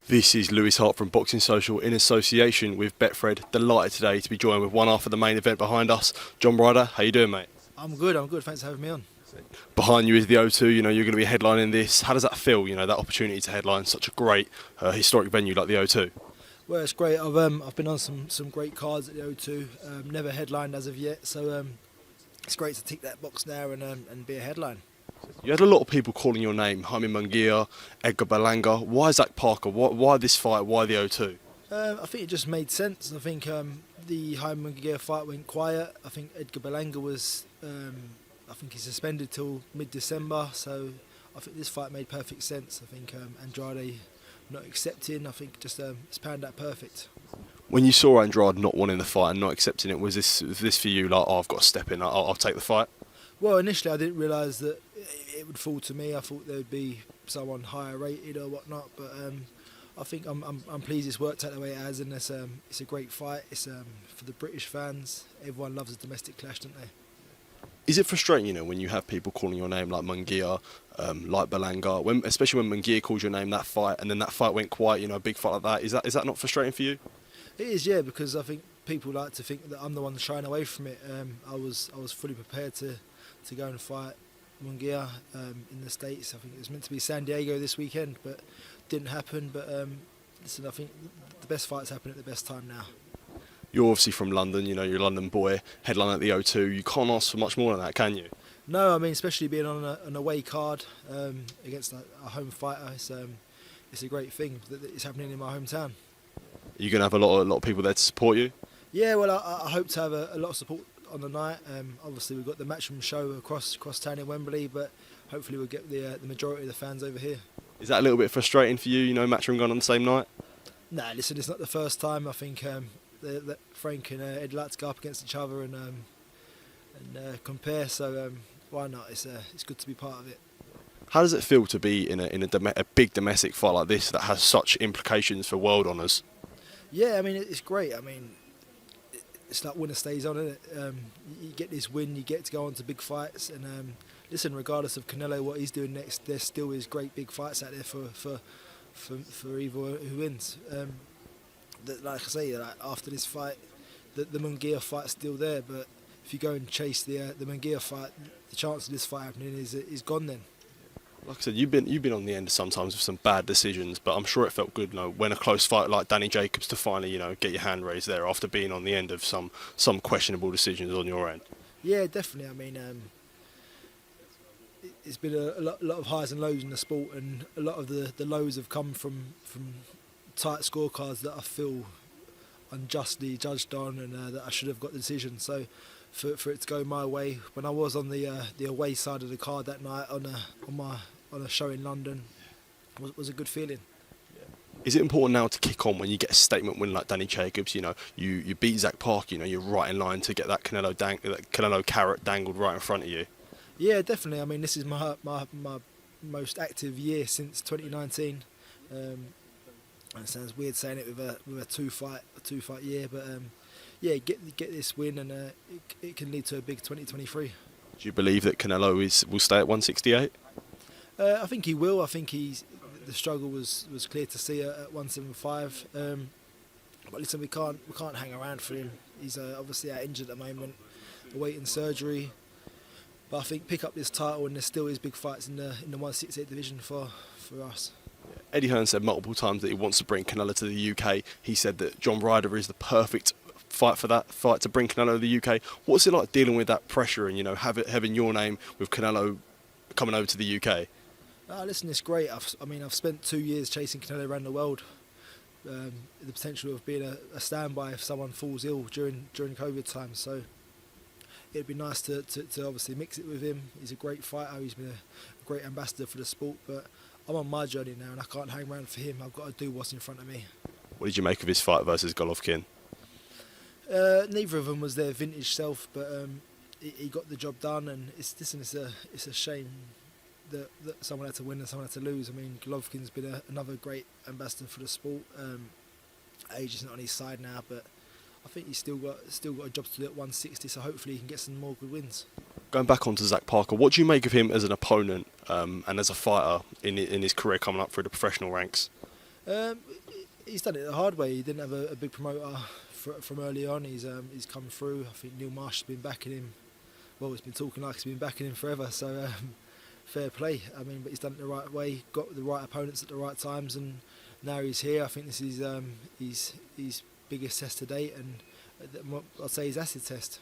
This is Lewis Hart from Boxing Social in association with Betfred. Delighted today to be joined with one half of the main event behind us, John Ryder. How you doing, mate? I'm good. Thanks for having me on. Behind you is the O2. You know you're going to be headlining this. How does that feel? You know, that opportunity to headline such a great historic venue like the O2. Well, it's great. I've been on some great cards at the O2. Never headlined as of yet, so it's great to tick that box now and be a headline. You had a lot of people calling your name, Jaime Munguia, Edgar Berlanga. Why Zach Parker? Why this fight? Why the O2? I think it just made sense. I think the Jaime Munguia fight went quiet. I think Edgar Berlanga was, I think he's suspended till mid-December, so I think this fight made perfect sense. I think Andrade not accepting, I think just it's panned out perfect. When you saw Andrade not wanting the fight and not accepting it, was this for you like, oh, I've got to step in, I'll take the fight? Well, initially I didn't realise that it would fall to me. I thought there would be someone higher rated or whatnot, but I think I'm pleased it's worked out the way it has, and it's a great fight. It's for the British fans. Everyone loves a domestic clash, don't they? Is it frustrating, you know, when you have people calling your name like Munguia, like Berlanga, especially when Munguia calls your name that fight, and then that fight went quiet, you know, a big fight like that? Is that not frustrating for you? It is, yeah, because I think people like to think that I'm the one shying away from it. I was fully prepared to go and fight Munguia in the States. I think it was meant to be San Diego this weekend, but didn't happen. But listen, I think the best fights happen at the best time now. You're obviously from London, you know, you're a London boy, headline at the O2. You can't ask for much more than that, can you? No, I mean, especially being on an away card against a home fighter, it's a great thing that it's happening in my hometown. You're going to have a lot of people there to support you? Yeah, well, I hope to have a lot of support on the night. Obviously, we've got the Matchroom show across town in Wembley, but hopefully we'll get the majority of the fans over here. Is that a little bit frustrating for you, you know, Matchroom going on the same night? Nah, listen, it's not the first time. I think that Frank and Ed like to go up against each other and compare, so why not? It's good to be part of it. How does it feel to be in a big domestic fight like this that has such implications for world honours? Yeah, I mean, it's great. I mean, it's like winner stays on, isn't it? You get this win, you get to go on to big fights, and listen, regardless of Canelo, what he's doing next, there still is great big fights out there for either who wins. Like I say, like after this fight, the Munguia fight's still there, but if you go and chase the Munguia fight, the chance of this fight happening is gone then. Like I said, you've been on the end sometimes with some bad decisions, but I'm sure it felt good, you know, when a close fight like Danny Jacobs to finally, you know, get your hand raised there after being on the end of some questionable decisions on your end. Yeah, definitely. I mean, it's been a lot of highs and lows in the sport, and a lot of the lows have come from tight scorecards that I feel unjustly judged on, and that I should have got the decision. So for it to go my way, when I was on the away side of the card that night on a show in London, was a good feeling. Is it important now to kick on when you get a statement win like Danny Jacobs? You know, you beat Zach Parker, you know, you're right in line to get that Canelo carrot dangled right in front of you. Yeah, definitely. I mean, this is my most active year since 2019. It sounds weird saying it with a two fight year, but yeah, get this win, and it can lead to a big 2023. Do you believe that Canelo will stay at 168? I think he will. I think the struggle was clear to see at 175. But listen, we can't hang around for him. He's obviously out injured at the moment, awaiting surgery. But I think pick up this title, and there still is big fights in the 168 division for us. Eddie Hearn said multiple times that he wants to bring Canelo to the UK. He said that John Ryder is the perfect fight to bring Canelo to the UK. What's it like dealing with that pressure and, you know, having your name with Canelo coming over to the UK? Listen, it's great. I've spent 2 years chasing Canelo around the world. The potential of being a standby if someone falls ill during COVID time. So it'd be nice to obviously mix it with him. He's a great fighter. He's been a great ambassador for the sport. But I'm on my journey now, and I can't hang around for him. I've got to do what's in front of me. What did you make of his fight versus Golovkin? Neither of them was their vintage self, but he got the job done, and it's a shame that someone had to win and someone had to lose. I mean, Golovkin's been another great ambassador for the sport. Age is not on his side now, but I think he's still got a job to do at 160, so hopefully he can get some more good wins. Going back onto Zach Parker, what do you make of him as an opponent and as a fighter in his career coming up through the professional ranks? Um, he's done it the hard way. He didn't have a big promoter from early on. He's come through. I think Neil Marsh has been backing him. Well, he's been talking like he's been backing him forever. So fair play. I mean, but he's done it the right way. Got the right opponents at the right times, and now he's here. I think this is his biggest test to date, and I'd say his acid test.